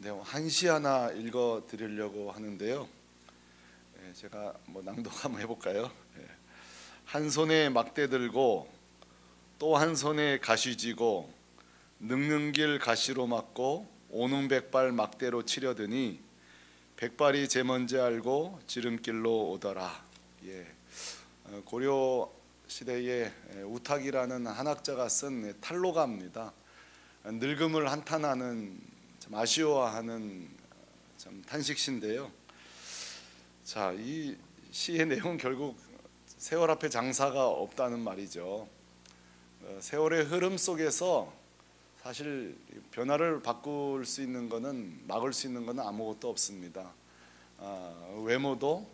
내용 한시 하나 읽어 드리려고 하는데요. 제가 낭독 한번 해볼까요? 한 손에 막대 들고 또 한 손에 가시 쥐고 늙는 길 가시로 막고 오는 백발 막대로 치려드니 백발이 제 먼지 알고 지름길로 오더라. 고려 시대에 우탁이라는 한학자가 쓴 탈로가입니다. 늙음을 한탄하는 참 아쉬워하는 참 탄식시인데요. 자, 이 시의 내용 결국 세월 앞에 장사가 없다는 말이죠. 세월의 흐름 속에서 사실 변화를 바꿀 수 있는 것은 막을 수 있는 것은 아무것도 없습니다. 외모도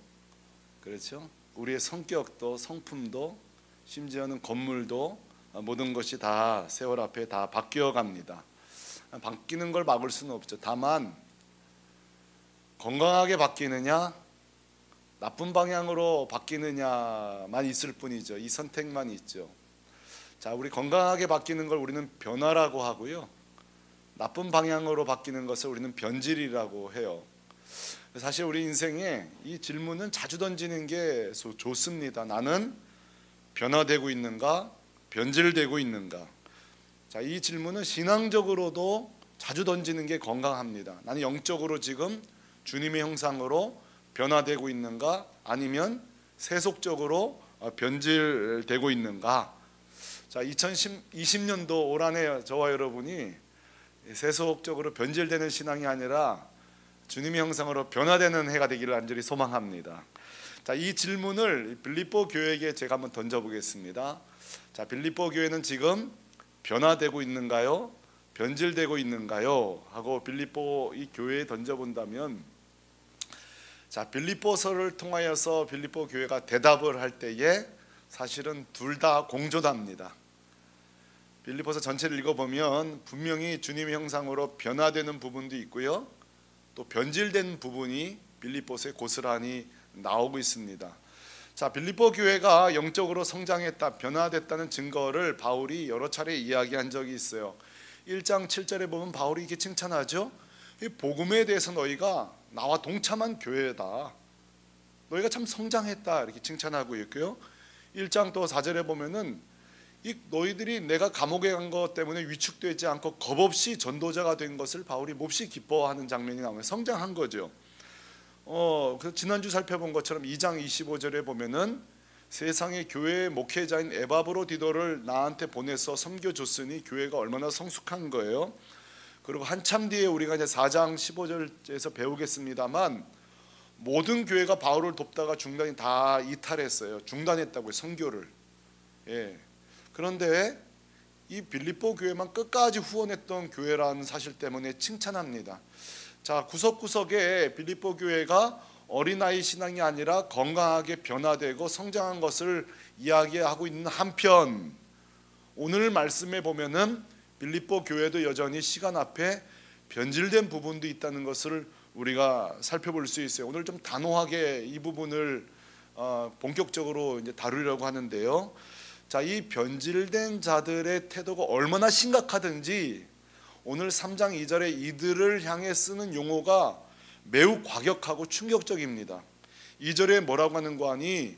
그렇죠. 우리의 성격도 성품도 심지어는 건물도 모든 것이 다 세월 앞에 다 바뀌어 갑니다. 바뀌는 걸 막을 수는 없죠. 다만 건강하게 바뀌느냐 나쁜 방향으로 바뀌느냐만 있을 뿐이죠. 이 선택만 있죠. 자, 우리 건강하게 바뀌는 걸 우리는 변화라고 하고요, 나쁜 방향으로 바뀌는 것을 우리는 변질이라고 해요. 사실 우리 인생에 이 질문은 자주 던지는 게 좋습니다. 나는 변화되고 있는가 변질되고 있는가. 자, 이 질문은 신앙적으로도 자주 던지는 게 건강합니다. 나는 영적으로 지금 주님의 형상으로 변화되고 있는가 아니면 세속적으로 변질되고 있는가. 자, 2020년도 올 한해 저와 여러분이 세속적으로 변질되는 신앙이 아니라 주님의 형상으로 변화되는 해가 되기를 간절히 소망합니다. 자, 이 질문을 빌립보 교회에게 제가 한번 던져보겠습니다. 자, 빌립보 교회는 지금 변화되고 있는가요? 변질되고 있는가요? 하고 빌립보 이 교회에 던져본다면, 자, 빌립보서를 통하여서 빌립보 교회가 대답을 할 때에 사실은 둘 다 공존합니다. 빌립보서 전체를 읽어보면 분명히 주님의 형상으로 변화되는 부분도 있고요, 또 변질된 부분이 빌립보서에 고스란히 나오고 있습니다. 자, 빌립보 교회가 영적으로 성장했다, 변화됐다는 증거를 바울이 여러 차례 이야기한 적이 있어요. 1장 7절에 보면 바울이 이렇게 칭찬하죠. 이 복음에 대해서 너희가 나와 동참한 교회다, 너희가 참 성장했다, 이렇게 칭찬하고 있고요. 1장 또 4절에 보면은 이 너희들이 내가 감옥에 간 것 때문에 위축되지 않고 겁없이 전도자가 된 것을 바울이 몹시 기뻐하는 장면이 나오면 성장한 거죠. 지난주 살펴본 것처럼 2장 25절에 보면은 세상의 교회의 목회자인 에바브로디도를 나한테 보내서 섬겨줬으니 교회가 얼마나 성숙한 거예요. 그리고 한참 뒤에 우리가 이제 4장 15절에서 배우겠습니다만 모든 교회가 바울을 돕다가 중단이 다 이탈했어요. 중단했다고요, 선교를. 그런데 이 빌립보 교회만 끝까지 후원했던 교회라는 사실 때문에 칭찬합니다. 자, 구석구석에 빌립보 교회가 어린아이 신앙이 아니라 건강하게 변화되고 성장한 것을 이야기하고 있는 한편, 오늘 말씀에 보면은 빌립보 교회도 여전히 시간 앞에 변질된 부분도 있다는 것을 우리가 살펴볼 수 있어요. 오늘 좀 단호하게 이 부분을 본격적으로 이제 다루려고 하는데요. 자, 이 변질된 자들의 태도가 얼마나 심각하든지 오늘 3장 2절에 이들을 향해 쓰는 용어가 매우 과격하고 충격적입니다. 2절에 뭐라고 하는 거 아니?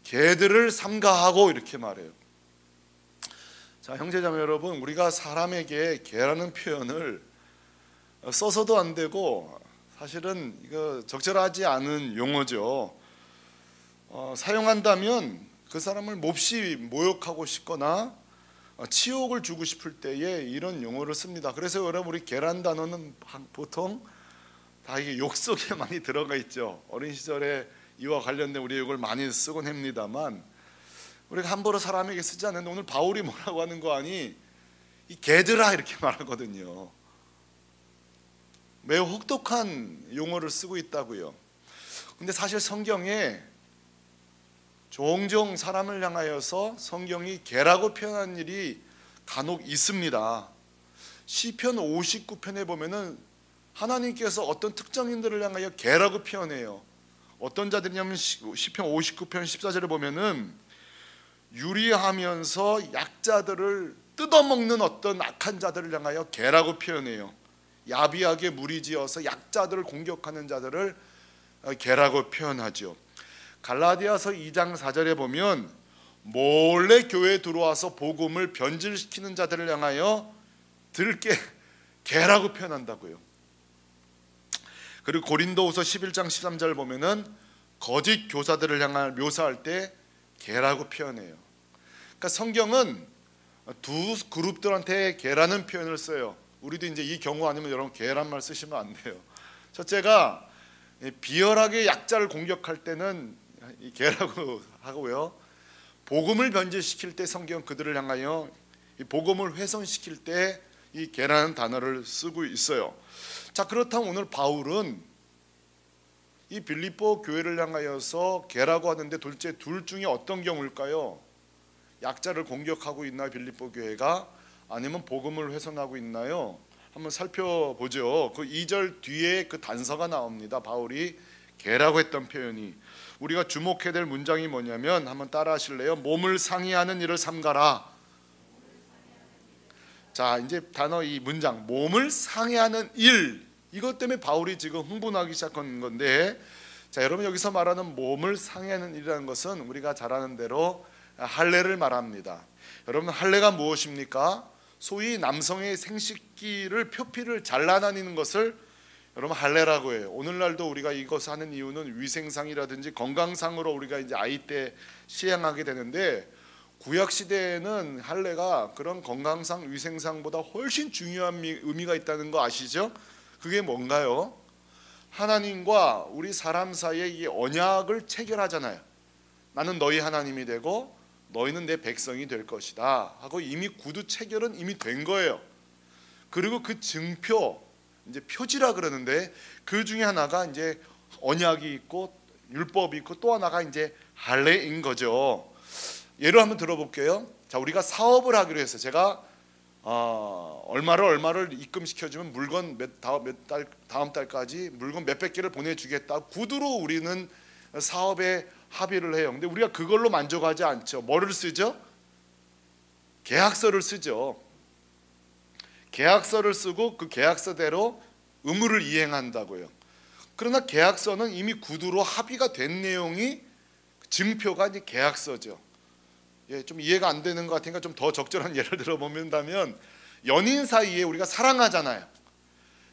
개들을 삼가하고 이렇게 말해요. 자, 형제자매 여러분, 우리가 사람에게 개라는 표현을 써서도 안 되고 사실은 이거 적절하지 않은 용어죠. 사용한다면 그 사람을 몹시 모욕하고 싶거나 치욕을 주고 싶을 때에 이런 용어를 씁니다. 그래서 여러분, 우리 개란 단어는 보통 다 이게 욕 속에 많이 들어가 있죠. 어린 시절에 이와 관련된 우리 욕을 많이 쓰곤 합니다만 우리가 함부로 사람에게 쓰지 않는데 오늘 바울이 뭐라고 하는 거 아니? 이 개들아 이렇게 말하거든요. 매우 혹독한 용어를 쓰고 있다고요. 근데 사실 성경에 종종 사람을 향하여서 성경이 개라고 표현한 일이 간혹 있습니다. 시편 59편에 보면은 하나님께서 어떤 특정인들을 향하여 개라고 표현해요. 어떤 자들이냐면 시편 59편 14절에 보면은 유리하면서 약자들을 뜯어먹는 어떤 악한 자들을 향하여 개라고 표현해요. 야비하게 무리지어서 약자들을 공격하는 자들을 개라고 표현하죠. 갈라디아서 2장 4절에 보면 몰래 교회에 들어와서 복음을 변질시키는 자들을 향하여 들깨 개라고 표현한다고요. 그리고 고린도후서 11장 13절 보면은 거짓 교사들을 향한 묘사할 때 개라고 표현해요. 그러니까 성경은 두 그룹들한테 개라는 표현을 써요. 우리도 이제 이 경우 아니면 여러분 개란 말 쓰시면 안 돼요. 첫째가 비열하게 약자를 공격할 때는 이 개라고 하고요. 복음을 변질시킬 때 성경 그들을 향하여 이 복음을 훼손시킬 때 이 개라는 단어를 쓰고 있어요. 자, 그렇다면 오늘 바울은 이 빌립보 교회를 향하여서 개라고 하는데 도대체 둘 중에 어떤 경우일까요? 약자를 공격하고 있나요, 빌립보 교회가? 아니면 복음을 훼손하고 있나요? 한번 살펴보죠. 그 2절 뒤에 그 단서가 나옵니다. 바울이 개라고 했던 표현이. 우리가 주목해야 될 문장이 뭐냐면 한번 따라 하실래요? 몸을 상해하는 일을 삼가라. 자, 이제 단어 이 문장 몸을 상해하는 일, 이것 때문에 바울이 지금 흥분하기 시작한 건데, 자, 여러분 여기서 말하는 몸을 상해하는 일이라는 것은 우리가 잘 아는 대로 할례를 말합니다. 여러분 할례가 무엇입니까? 소위 남성의 생식기를 표피를 잘라다니는 것을 여러분 할례라고 해요. 오늘날도 우리가 이것을 하는 이유는 위생상이라든지 건강상으로 우리가 이제 아이 때 시행하게 되는데, 구약 시대에는 할례가 그런 건강상 위생상보다 훨씬 중요한 의미가 있다는 거 아시죠? 그게 뭔가요? 하나님과 우리 사람 사이에 이 언약을 체결하잖아요. 나는 너희 하나님이 되고 너희는 내 백성이 될 것이다 하고 이미 구두 체결은 이미 된 거예요. 그리고 그 증표, 이제 표지라 그러는데 그 중에 하나가 이제 언약이 있고 율법이 있고 또 하나가 이제 할례인 거죠. 예를 한번 들어볼게요. 자, 우리가 사업을 하기로 했어요. 제가 얼마를 입금시켜주면 물건 다음 달까지 물건 몇백 개를 보내주겠다. 구두로 우리는 사업에 합의를 해요. 근데 우리가 그걸로 만족하지 않죠. 뭐를 쓰죠? 계약서를 쓰죠. 계약서를 쓰고 그 계약서대로 의무를 이행한다고요. 그러나 계약서는 이미 구두로 합의가 된 내용이 증표가 이제 계약서죠. 예, 좀 이해가 안 되는 것 같으니까 좀 더 적절한 예를 들어보면 연인 사이에 우리가 사랑하잖아요.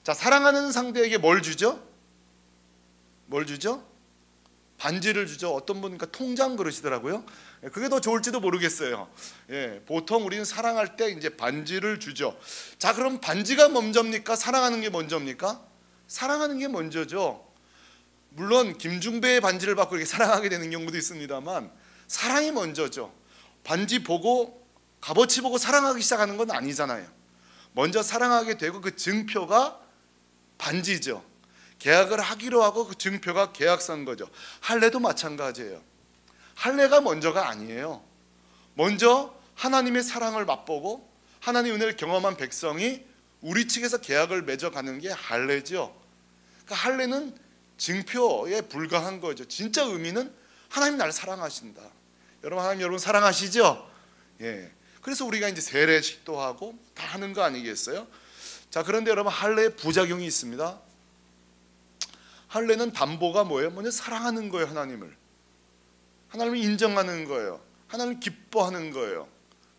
자, 사랑하는 상대에게 뭘 주죠? 뭘 주죠? 반지를 주죠. 어떤 분이니까 통장 그러시더라고요. 예, 그게 더 좋을지도 모르겠어요. 예, 보통 우리는 사랑할 때 이제 반지를 주죠. 자, 그럼 반지가 먼저입니까? 사랑하는 게 먼저입니까? 사랑하는 게 먼저죠. 물론 김중배의 반지를 받고 이렇게 사랑하게 되는 경우도 있습니다만 사랑이 먼저죠. 반지 보고 값어치 보고 사랑하기 시작하는 건 아니잖아요. 먼저 사랑하게 되고 그 증표가 반지죠. 계약을 하기로 하고 그 증표가 계약서인 거죠. 할례도 마찬가지예요. 할례가 먼저가 아니에요. 먼저 하나님의 사랑을 맛보고 하나님의 은혜를 경험한 백성이 우리 측에서 계약을 맺어가는 게 할례죠. 그러니까 할례는 증표에 불과한 거죠. 진짜 의미는 하나님 나를 사랑하신다. 하나님 여러분 사랑하시죠? 예. 그래서 우리가 이제 세례식도 하고 다 하는 거 아니겠어요? 자, 그런데 여러분 할례의 부작용이 있습니다. 할례는 담보가 뭐예요? 먼저 사랑하는 거예요. 하나님을 인정하는 거예요. 하나님을 기뻐하는 거예요.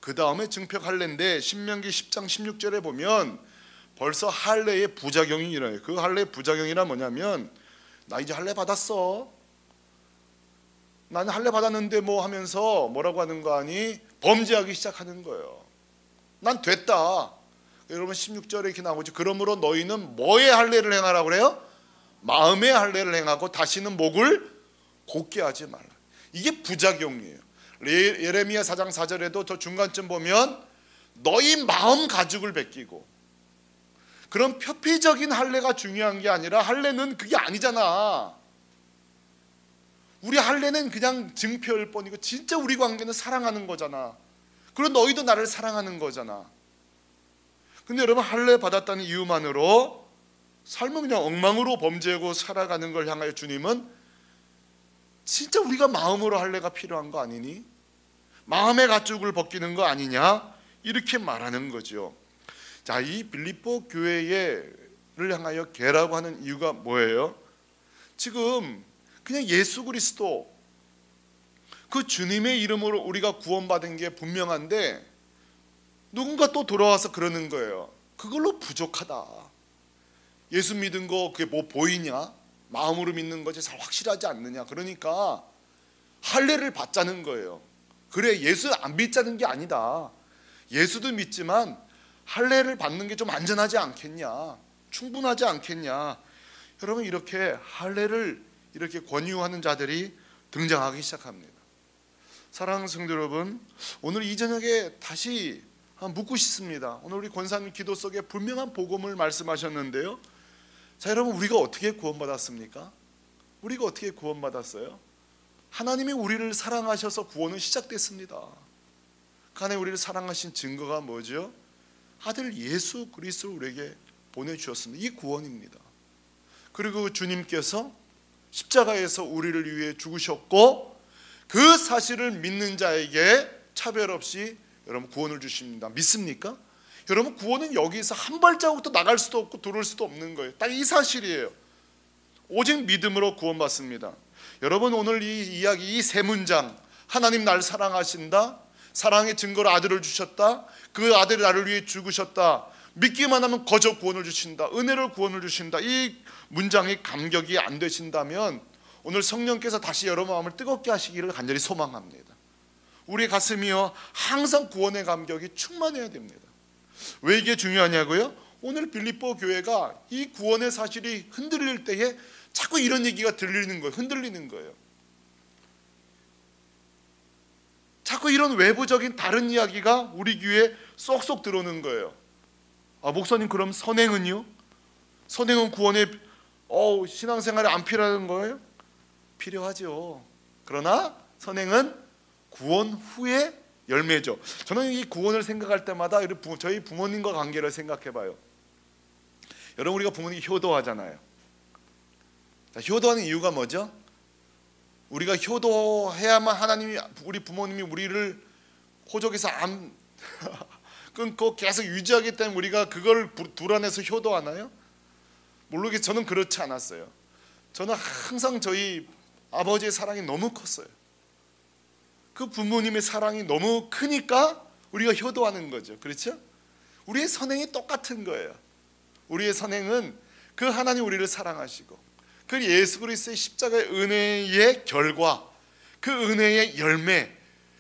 그 다음에 증표 할례인데 신명기 10장 16절에 보면 벌써 할례의 부작용이 일어나요. 그 할례의 부작용이란 뭐냐면 나 이제 할례 받았어. 나는 할례 받았는데 뭐 하면서 뭐라고 하는 거 아니? 범죄하기 시작하는 거예요. 난 됐다. 여러분 16절에 이렇게 나오죠. 그러므로 너희는 뭐의 할례를 행하라고 그래요? 마음의 할례를 행하고 다시는 목을 곧게 하지 말라. 이게 부작용이에요. 예레미야 4장 4절에도 저 중간쯤 보면 너희 마음 가죽을 베끼고, 그런 표피적인 할례가 중요한 게 아니라 할례는 그게 아니잖아. 우리 할례는 그냥 증표일 뿐이고 진짜 우리 관계는 사랑하는 거잖아. 그리고 너희도 나를 사랑하는 거잖아. 근데 여러분 할례 받았다는 이유만으로 삶은 그냥 엉망으로 범죄하고 살아가는 걸 향하여 주님은 진짜 우리가 마음으로 할례가 필요한 거 아니니? 마음의 가죽을 벗기는 거 아니냐? 이렇게 말하는 거죠. 자, 이 빌립보 교회의 향하여 개라고 하는 이유가 뭐예요? 지금 그냥 예수 그리스도 그 주님의 이름으로 우리가 구원받은 게 분명한데 누군가 또 돌아와서 그러는 거예요. 그걸로 부족하다. 예수 믿은 거 그게 뭐 보이냐? 마음으로 믿는 것이 잘 확실하지 않느냐? 그러니까 할례를 받자는 거예요. 그래, 예수 안 믿자는 게 아니다. 예수도 믿지만 할례를 받는 게 좀 안전하지 않겠냐? 충분하지 않겠냐? 여러분, 이렇게 할례를 이렇게 권유하는 자들이 등장하기 시작합니다. 사랑하는 성도 여러분, 오늘 이 저녁에 다시 묻고 싶습니다. 오늘 우리 권사님 기도 속에 분명한 복음을 말씀하셨는데요. 자, 여러분, 우리가 어떻게 구원받았습니까? 우리가 어떻게 구원받았어요? 하나님이 우리를 사랑하셔서 구원은 시작됐습니다. 그 안에 우리를 사랑하신 증거가 뭐죠? 아들 예수 그리스도를 우리에게 보내주셨습니다. 이 구원입니다. 그리고 주님께서 십자가에서 우리를 위해 죽으셨고 그 사실을 믿는 자에게 차별 없이 여러분 구원을 주십니다. 믿습니까? 여러분, 구원은 여기서 한 발자국도 나갈 수도 없고 들어올 수도 없는 거예요. 딱 이 사실이에요. 오직 믿음으로 구원받습니다. 여러분, 오늘 이 이야기, 이 세 문장, 하나님 날 사랑하신다, 사랑의 증거로 아들을 주셨다, 그 아들이 나를 위해 죽으셨다, 믿기만 하면 거저 구원을 주신다, 은혜로 구원을 주신다, 이 문장이 감격이 안 되신다면 오늘 성령께서 다시 여러분 마음을 뜨겁게 하시기를 간절히 소망합니다. 우리 가슴이요 항상 구원의 감격이 충만해야 됩니다. 왜 이게 중요하냐고요? 오늘 빌립보 교회가 이 구원의 사실이 흔들릴 때에 자꾸 이런 얘기가 들리는 거예요. 흔들리는 거예요. 자꾸 이런 외부적인 다른 이야기가 우리 귀에 쏙쏙 들어오는 거예요. 아, 목사님, 그럼 선행은요? 선행은 구원에 신앙생활에 안 필요한 거예요? 필요하죠. 그러나 선행은 구원 후의 열매죠. 저는 이 구원을 생각할 때마다 저희 부모님과 관계를 생각해 봐요. 여러분, 우리가 부모님 효도하잖아요. 자, 효도하는 이유가 뭐죠? 우리가 효도해야만 하나님이, 우리 부모님이 우리를 호적에서 안 끊고 계속 유지하기 때문에 우리가 그걸 불안해서 효도하나요? 모르겠어요. 저는 그렇지 않았어요. 저는 항상 저희 아버지의 사랑이 너무 컸어요. 그 부모님의 사랑이 너무 크니까 우리가 효도하는 거죠. 그렇죠? 우리의 선행이 똑같은 거예요. 우리의 선행은 그 하나님 우리를 사랑하시고 그 예수 그리스도의 십자가의 은혜의 결과, 그 은혜의 열매,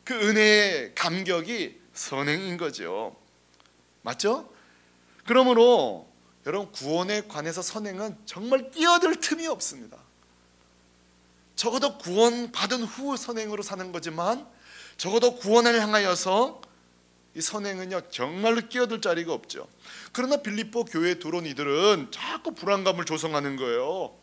그 은혜의 감격이 선행인 거죠. 맞죠? 그러므로 여러분, 구원에 관해서 선행은 정말 끼어들 틈이 없습니다. 적어도 구원받은 후 선행으로 사는 거지만 적어도 구원을 향하여서 이 선행은요 정말로 끼어들 자리가 없죠. 그러나 빌립보 교회에 들어온 이들은 자꾸 불안감을 조성하는 거예요.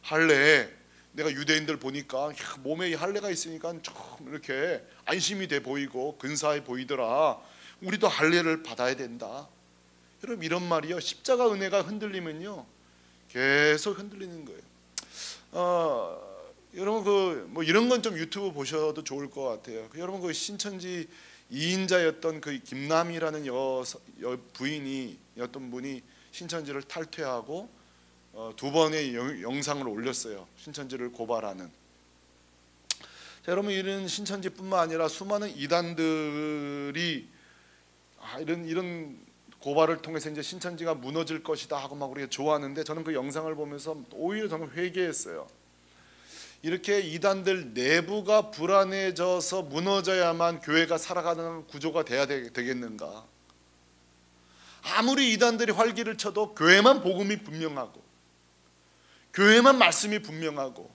할례, 내가 유대인들 보니까 몸에 이 할례가 있으니까 좀 이렇게 안심이 돼 보이고 근사해 보이더라. 우리도 할례를 받아야 된다. 여러분, 이런 말이요, 십자가 은혜가 흔들리면요 계속 흔들리는 거예요. 여러분, 뭐 이런 건 좀 유튜브 보셔도 좋을 것 같아요. 여러분, 그 신천지 2인자였던 그 김남이라는 부인이었던 분이 신천지를 탈퇴하고 2번의 영상을 올렸어요. 신천지를 고발하는. 자, 여러분, 이런 신천지뿐만 아니라 수많은 이단들이 이런 고발을 통해서 이제 신천지가 무너질 것이다 하고 막 우리가 좋아하는데, 저는 그 영상을 보면서 오히려 저는 회개했어요. 이렇게 이단들 내부가 불안해져서 무너져야만 교회가 살아가는 구조가 돼야 되겠는가? 아무리 이단들이 활기를 쳐도 교회만 복음이 분명하고, 교회만 말씀이 분명하고,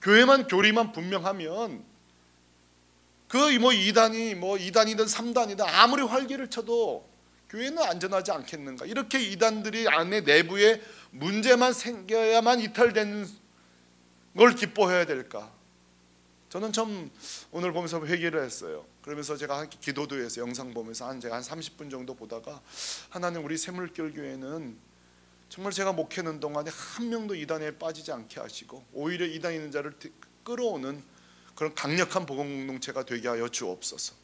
교회만 교리만 분명하면 이단이든 3단이든 아무리 활기를 쳐도 교회는 안전하지 않겠는가? 이렇게 이단들이 안에 내부에 문제만 생겨야만 이탈되는 걸 기뻐해야 될까? 저는 참 오늘 보면서 회개를 했어요. 그러면서 제가 기도도 해서 영상 보면서 제가 한 30분 정도 보다가, 하나님, 우리 샘물결 교회는 정말 제가 목회하는 동안에 한 명도 이단에 빠지지 않게 하시고 오히려 이단에 있는 자를 끌어오는 그런 강력한 복음 공동체가 되게 하여 주옵소서.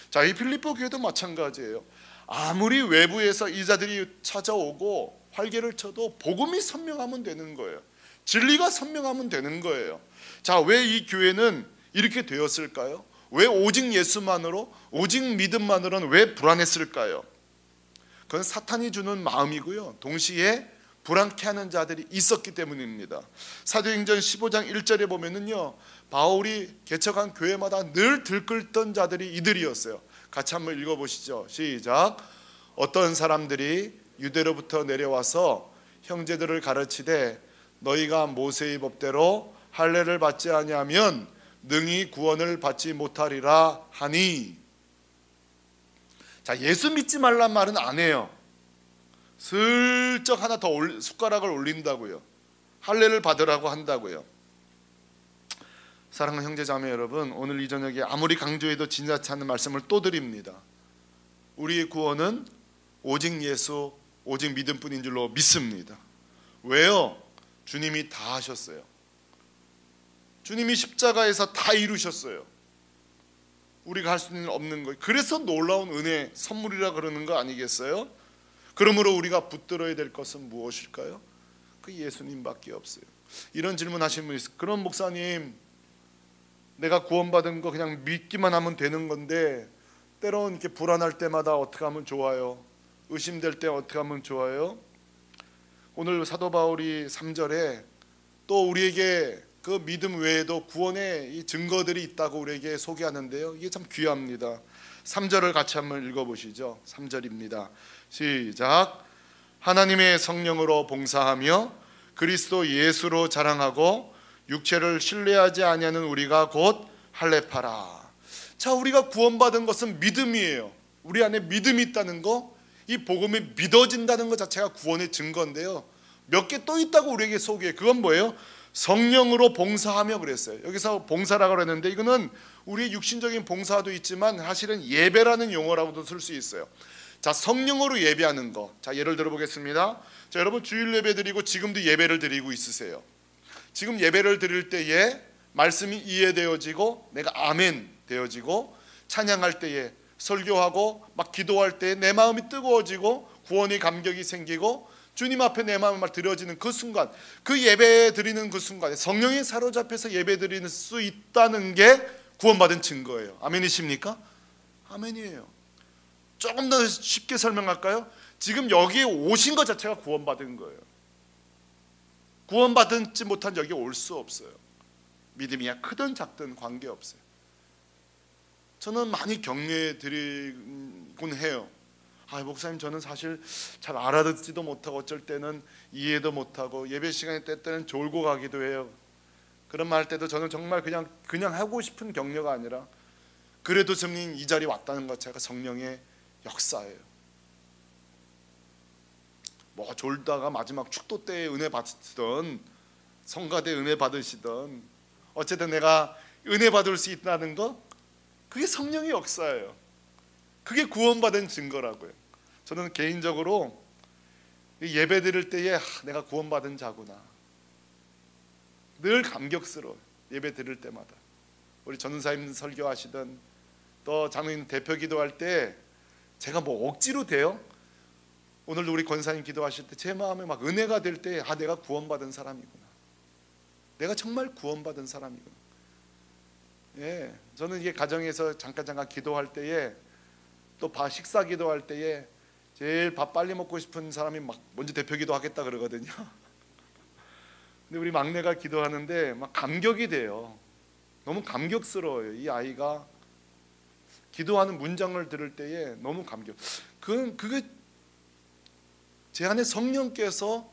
자, 이 빌립보 교회도 마찬가지예요. 아무리 외부에서 이자들이 찾아오고 활개를 쳐도 복음이 선명하면 되는 거예요. 진리가 선명하면 되는 거예요. 자, 왜 이 교회는 이렇게 되었을까요? 왜 오직 예수만으로, 오직 믿음만으로는 왜 불안했을까요? 그건 사탄이 주는 마음이고요, 동시에 불안케 하는 자들이 있었기 때문입니다. 사도행전 15장 1절에 보면은요, 바울이 개척한 교회마다 늘 들끓던 자들이 이들이었어요. 같이 한번 읽어보시죠. 시작. 어떤 사람들이 유대로부터 내려와서 형제들을 가르치되 너희가 모세의 법대로 할례를 받지 아니하면 능히 구원을 받지 못하리라 하니. 자, 예수 믿지 말란 말은 안 해요. 슬쩍 하나 더 숟가락을 올린다고요. 할례를 받으라고 한다고요. 사랑하는 형제자매 여러분, 오늘 이 저녁에 아무리 강조해도 지나치 않는 말씀을 또 드립니다. 우리의 구원은 오직 예수, 오직 믿음뿐인 줄로 믿습니다. 왜요? 주님이 다 하셨어요. 주님이 십자가에서 다 이루셨어요. 우리가 할 수는 없는 거예요. 그래서 놀라운 은혜, 선물이라 그러는 거 아니겠어요? 그러므로 우리가 붙들어야 될 것은 무엇일까요? 그 예수님밖에 없어요. 이런 질문 하시는 분이 있어요. 그럼 목사님, 내가 구원받은 거 그냥 믿기만 하면 되는 건데 때로는 이렇게 불안할 때마다 어떻게 하면 좋아요? 의심될 때 어떻게 하면 좋아요? 오늘 사도 바울이 3절에 또 우리에게 그 믿음 외에도 구원의 이 증거들이 있다고 우리에게 소개하는데요, 이게 참 귀합니다. 3절을 같이 한번 읽어보시죠. 3절입니다. 시작. 하나님의 성령으로 봉사하며 그리스도 예수로 자랑하고 육체를 신뢰하지 아니하는 우리가 곧 할례파라. 자, 우리가 구원받은 것은 믿음이에요. 우리 안에 믿음이 있다는 거, 이 복음이 믿어진다는 것 자체가 구원의 증거인데요, 몇 개 또 있다고 우리에게 소개해. 그건 뭐예요? 성령으로 봉사하며 그랬어요. 여기서 봉사라고 그랬는데 이거는 우리의 육신적인 봉사도 있지만 사실은 예배라는 용어라고도 쓸 수 있어요. 자, 성령으로 예배하는 거. 자, 예를 들어 보겠습니다. 자, 여러분 주일 예배 드리고 지금도 예배를 드리고 있으세요. 지금 예배를 드릴 때에 말씀이 이해되어지고 내가 아멘 되어지고, 찬양할 때에, 설교하고 막 기도할 때에 내 마음이 뜨거워지고 구원의 감격이 생기고 주님 앞에 내 마음을 막 드려지는 그 순간, 그 예배 드리는 그 순간에 성령에 사로잡혀서 예배 드리는 수 있다는 게 구원받은 증거예요. 아멘이십니까? 아멘이에요. 조금 더 쉽게 설명할까요? 지금 여기에 오신 것 자체가 구원받은 거예요. 구원받지 못한 여기 올 수 없어요. 믿음이야 크든 작든 관계없어요. 저는 많이 격려해 드리곤 해요. 목사님, 저는 사실 잘 알아듣지도 못하고 어쩔 때는 이해도 못하고 예배 시간에 때는 졸고 가기도 해요. 그런 말 할 때도 저는 정말 그냥 하고 싶은 격려가 아니라, 그래도 성령 이 자리에 왔다는 것 자체가 성령의 역사예요. 뭐 졸다가 마지막 축도 때에 은혜 받으시던, 성가대 은혜 받으시던, 어쨌든 내가 은혜 받을 수 있다는 거, 그게 성령의 역사예요. 그게 구원받은 증거라고요. 저는 개인적으로 예배 드릴 때에 내가 구원받은 자구나, 늘 감격스러워요. 예배 드릴 때마다. 우리 전은사님 설교하시던, 또 장로님 대표 기도할 때 제가 뭐 억지로 돼요? 오늘도 우리 권사님 기도하실 때 제 마음에 막 은혜가 될 때, 내가 구원받은 사람이구나, 내가 정말 구원받은 사람이구나. 예, 저는 이게 가정에서 잠깐 기도할 때에, 또 식사 기도할 때에 제일 밥 빨리 먹고 싶은 사람이 막 먼저 대표 기도하겠다 그러거든요. 근데 우리 막내가 기도하는데 막 감격이 돼요. 너무 감격스러워요. 이 아이가 기도하는 문장을 들을 때에 너무 감격. 그게 제 안에 성령께서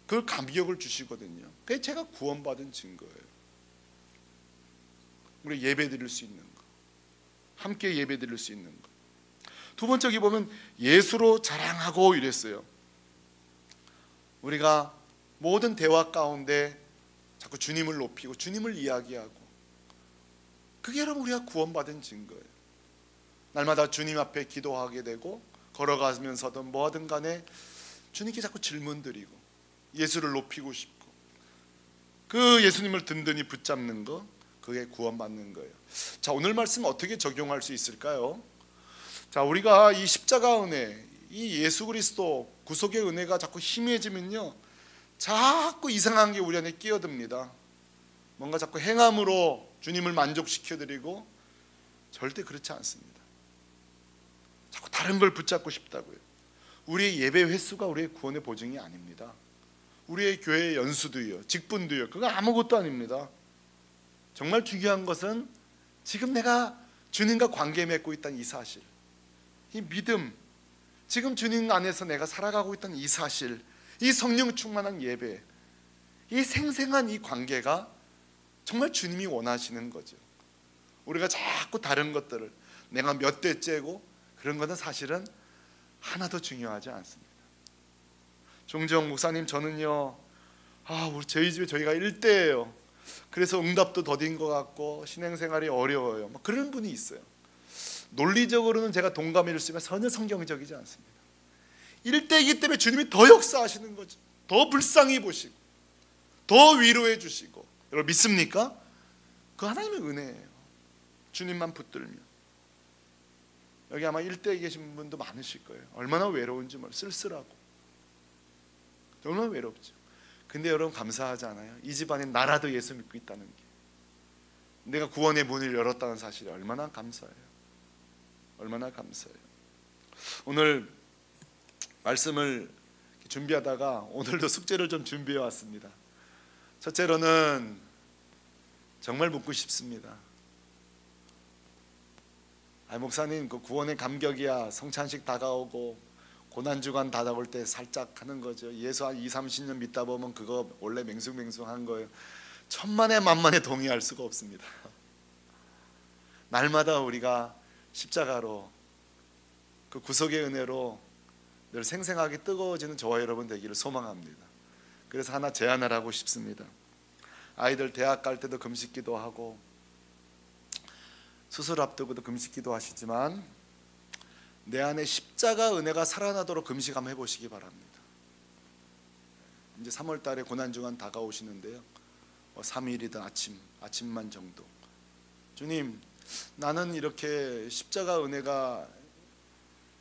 그 감격을 주시거든요. 그게 제가 구원받은 증거예요. 우리 예배 드릴 수 있는 거, 함께 예배 드릴 수 있는 거. 두 번째 여기 보면 예수로 자랑하고 이랬어요. 우리가 모든 대화 가운데 자꾸 주님을 높이고 주님을 이야기하고, 그게 여러분 우리가 구원받은 증거예요. 날마다 주님 앞에 기도하게 되고, 걸어가면서든 뭐하든 간에 주님께 자꾸 질문 드리고 예수를 높이고 싶고, 그 예수님을 든든히 붙잡는 거, 그게 구원받는 거예요. 자, 오늘 말씀 어떻게 적용할 수 있을까요? 자, 우리가 이 십자가 은혜, 이 예수 그리스도 구속의 은혜가 자꾸 희미해지면요, 자꾸 이상한 게 우리 안에 끼어듭니다. 뭔가 자꾸 행함으로 주님을 만족시켜드리고, 절대 그렇지 않습니다. 자꾸 다른 걸 붙잡고 싶다고요. 우리의 예배 횟수가 우리의 구원의 보증이 아닙니다. 우리의 교회 연수도요, 직분도요, 그거 아무것도 아닙니다. 정말 중요한 것은 지금 내가 주님과 관계 맺고 있다는 이 사실, 이 믿음, 지금 주님 안에서 내가 살아가고 있다는 이 사실, 이 성령 충만한 예배, 이 생생한 이 관계가 정말 주님이 원하시는 거죠. 우리가 자꾸 다른 것들을, 내가 몇 대째고 그런 것은 사실은 하나도 중요하지 않습니다. 종정 목사님, 저는요, 우리 저희 집에 저희가 1대예요. 그래서 응답도 더딘 것 같고 신앙생활이 어려워요. 그런 분이 있어요. 논리적으로는 제가 동감해 줄 수 있지만 전혀 성경적이지 않습니다. 1대이기 때문에 주님이 더 역사하시는 거죠. 더 불쌍히 보시고 더 위로해 주시고. 여러분 믿습니까? 그 하나님의 은혜예요. 주님만 붙들면. 여기 아마 1대에 계신 분도 많으실 거예요. 얼마나 외로운지 몰라요. 쓸쓸하고 얼마나 외롭죠. 근데 여러분 감사하지 않아요? 이 집안에 나라도 예수 믿고 있다는 게, 내가 구원의 문을 열었다는 사실이 얼마나 감사해요. 얼마나 감사해요. 오늘 말씀을 준비하다가 오늘도 숙제를 좀 준비해 왔습니다. 첫째로는 정말 묻고 싶습니다. 목사님, 그 구원의 감격이야 성찬식 다가오고 고난주간 다가올 때 살짝 하는 거죠. 예수 한 20-30년 믿다 보면 그거 원래 맹숭맹숭한 거예요. 천만에 만만에 동의할 수가 없습니다. 날마다 우리가 십자가로, 그 구속의 은혜로 늘 생생하게 뜨거워지는 저와 여러분 되기를 소망합니다. 그래서 하나 제안을 하고 싶습니다. 아이들 대학 갈 때도 금식기도 하고 수술 앞두고도 금식기도 하시지만 내 안에 십자가 은혜가 살아나도록 금식 한번 해보시기 바랍니다. 이제 3월 달에 고난주간 다가오시는데요, 3일이든 아침만 정도, 주님, 나는 이렇게 십자가 은혜가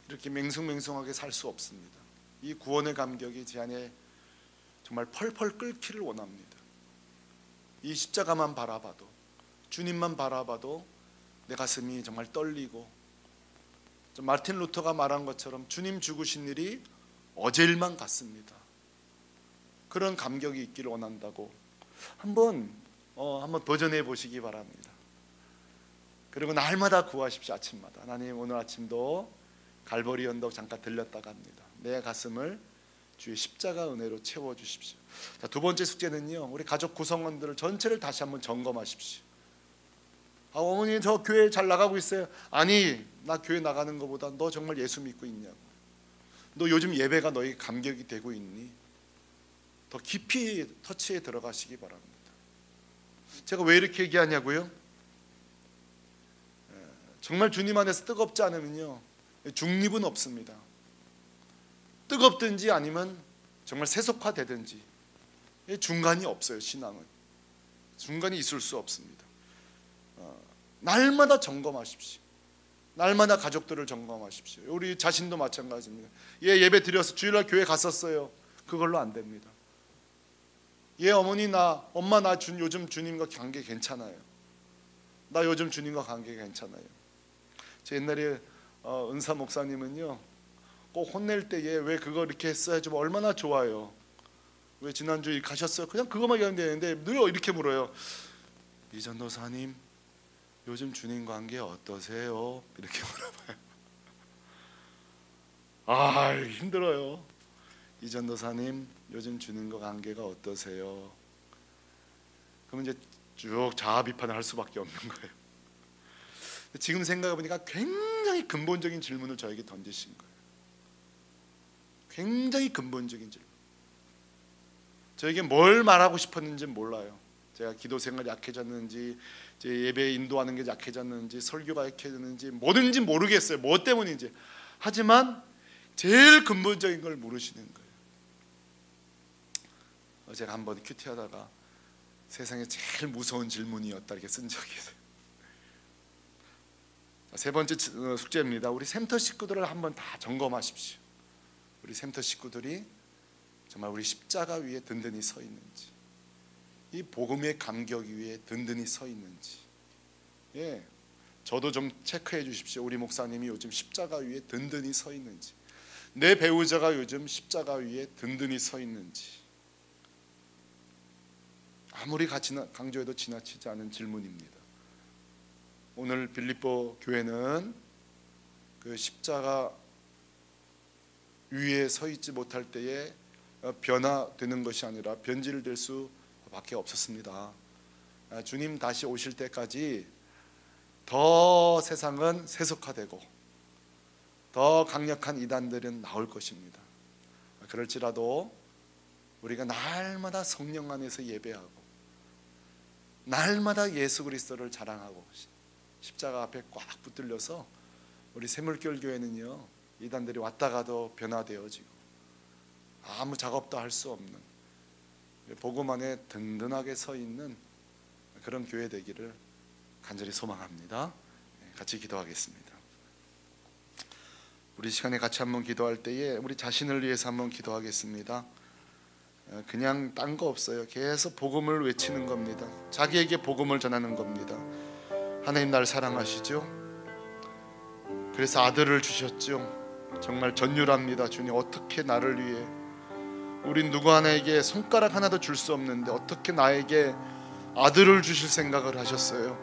이렇게 맹숭맹숭하게 살 수 없습니다. 이 구원의 감격이 제 안에 정말 펄펄 끓기를 원합니다. 이 십자가만 바라봐도, 주님만 바라봐도 내 가슴이 정말 떨리고, 마틴 루터가 말한 것처럼 주님 죽으신 일이 어제일만 같습니다. 그런 감격이 있기를 원한다고 한번 도전해 보시기 바랍니다. 그리고 날마다 구하십시오. 아침마다, 하나님, 오늘 아침도 갈보리 언덕 잠깐 들렸다가 합니다. 내 가슴을 주의 십자가 은혜로 채워주십시오. 자, 두 번째 숙제는요, 우리 가족 구성원들을 전체를 다시 한번 점검하십시오. 어머니, 저 교회 잘 나가고 있어요. 아니, 나 교회 나가는 것보다 너 정말 예수 믿고 있냐고, 너 요즘 예배가 너희 감격이 되고 있니? 더 깊이 터치에 들어가시기 바랍니다. 제가 왜 이렇게 얘기하냐고요? 정말 주님 안에서 뜨겁지 않으면요, 중립은 없습니다. 뜨겁든지 아니면 정말 세속화되든지 중간이 없어요. 신앙은 중간이 있을 수 없습니다. 날마다 점검하십시오. 날마다 가족들을 점검하십시오. 우리 자신도 마찬가지입니다. 예배 드려서 주일날 교회 갔었어요. 그걸로 안 됩니다. 어머니, 엄마, 나 요즘 주님과 관계 괜찮아요. 나 요즘 주님과 관계 괜찮아요. 제 옛날에 은사 목사님은요, 꼭 혼낼 때 얘 왜 그거 이렇게 했어요? 좀 얼마나 좋아요. 왜 지난주에 가셨어요? 그냥 그것만 얘기하면 되는데 늘 이렇게 물어요. 이전도사님, 요즘 주님 관계 어떠세요? 이렇게 물어봐요. 힘들어요. 이전도사님, 요즘 주님과 관계가 어떠세요? 그러면 이제 쭉 자아 비판을 할 수밖에 없는 거예요. 지금 생각해보니까 굉장히 근본적인 질문을 저에게 던지신 거예요. 굉장히 근본적인 질문. 저에게 뭘 말하고 싶었는지는 몰라요. 제가 기도 생활이 약해졌는지, 제 예배 인도하는 게 약해졌는지, 설교가 약해졌는지, 뭐든지 모르겠어요. 뭐 때문인지. 하지만 제일 근본적인 걸 물으시는 거예요. 제가 한번 큐티하다가 세상에 제일 무서운 질문이었다 이렇게 쓴 적이 있어요. 세 번째 숙제입니다. 우리 센터 식구들을 한번 다 점검하십시오. 우리 샘터 식구들이 정말 우리 십자가 위에 든든히 서 있는지, 이 복음의 감격 위에 든든히 서 있는지, 예, 저도 좀 체크해 주십시오. 우리 목사님이 요즘 십자가 위에 든든히 서 있는지, 내 배우자가 요즘 십자가 위에 든든히 서 있는지, 아무리 강조해도 지나치지 않은 질문입니다. 오늘 빌립보 교회는 그 십자가 위에 서 있지 못할 때에 변화되는 것이 아니라 변질될 수밖에 없었습니다. 주님 다시 오실 때까지 더 세상은 세속화되고 더 강력한 이단들은 나올 것입니다. 그럴지라도 우리가 날마다 성령 안에서 예배하고 날마다 예수 그리스도를 자랑하고 십자가 앞에 꽉 붙들려서 우리 샘물교회 교회는요, 이단들이 왔다가도 변화되어지고 아무 작업도 할 수 없는 복음 안에 든든하게 서 있는 그런 교회 되기를 간절히 소망합니다. 같이 기도하겠습니다. 우리 시간에 같이 한번 기도할 때에 우리 자신을 위해서 한번 기도하겠습니다. 그냥 딴 거 없어요. 계속 복음을 외치는 겁니다. 자기에게 복음을 전하는 겁니다. 하나님 날 사랑하시죠? 그래서 아들을 주셨죠. 정말 전율합니다. 주님, 어떻게 나를 위해, 우린 누구 하나에게 손가락 하나도 줄 수 없는데 어떻게 나에게 아들을 주실 생각을 하셨어요.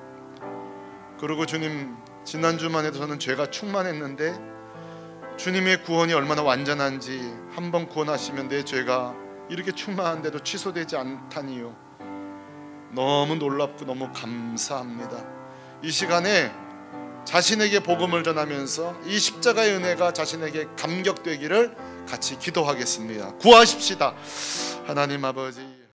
그리고 주님, 지난주만 해도 저는 죄가 충만했는데 주님의 구원이 얼마나 완전한지, 한번 구원하시면 내 죄가 이렇게 충만한데도 취소되지 않다니요. 너무 놀랍고 너무 감사합니다. 이 시간에 자신에게 복음을 전하면서 이 십자가의 은혜가 자신에게 감격되기를 같이 기도하겠습니다. 구하십시다. 하나님 아버지,